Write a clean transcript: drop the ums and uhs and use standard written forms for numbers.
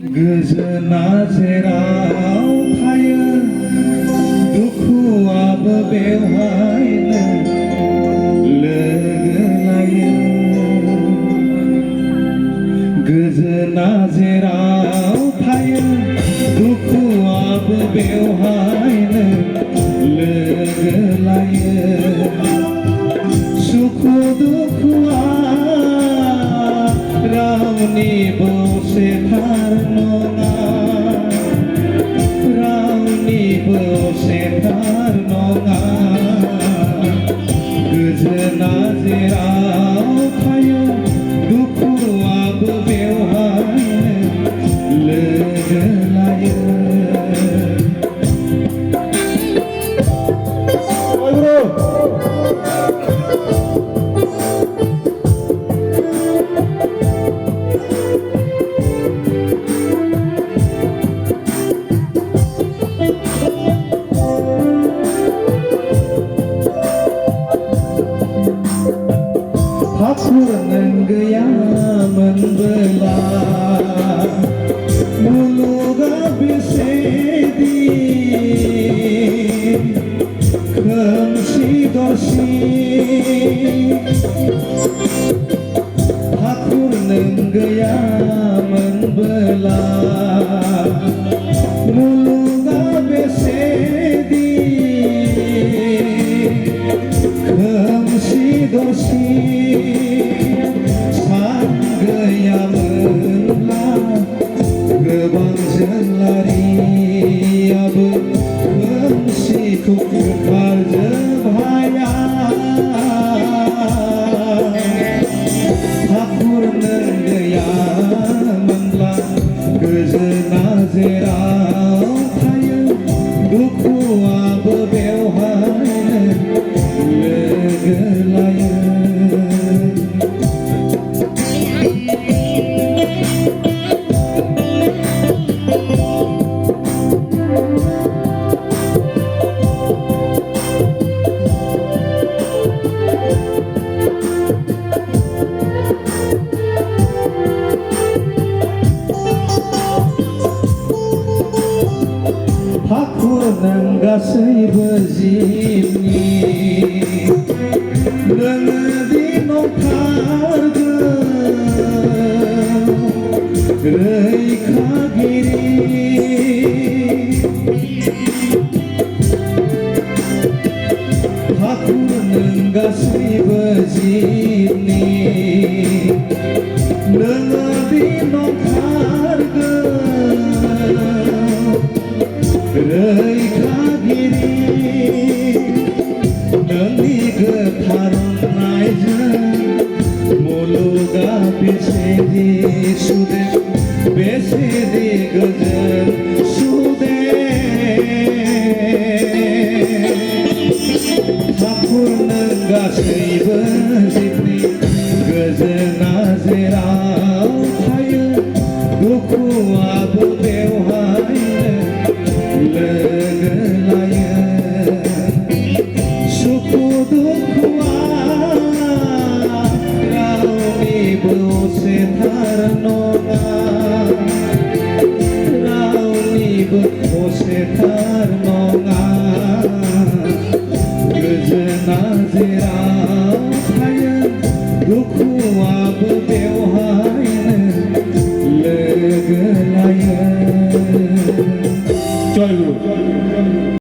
गोजोना जेराव थायो दुखुआबो बेवहायनो लोगो लायो। गोजोना जेराव थायो दुखुआबो बेवहायनो लोगो लायो। सुखु दुखुआ रावनिबो सेथार नङा, रावनिबो सेथार नङा। गोजोना जेराव थायो दुखुआबो बेवहायनो लोगो लायो। हाखुर नों गैयामोनबोला मुलुगा बेसेदि खोमसि दरसि। हाखुर नों गैयामोनबोला मुलुगा बेसेदि खोमसि दरसि। सान गैयामोनब्ला गोबां जोंलारियाबो खोमसिखौ खारजोबहाया। हाखुर नों गैयामोनब्ला गोजोना जेराव थायो दुखुआबो बेवहायनो लोगो लायो। हाखुर नों गासैबो जिबनि नोङोदि नंथारगौ रैखागिरि। हाखुर नों गासैबो जिबनि नोङोदि नंथारगौ रैखागिरि। नोंनि गोथार अननायजों मुलुगा बेसेदि सुदेम बेसेदि गोजोन सुदेम। हाखुर नों गासैबो जिबनि गोजोना जेराव थायो दुखुआबो बेवहायनो लोगो लायो। सुखु दुखुआ रावनिबो सेथार नङा, रावनिबो सेथार नङा। गोजोना जेराव थायो दुखुआबो बेवहायनो लोगो लायो। जय गुरु।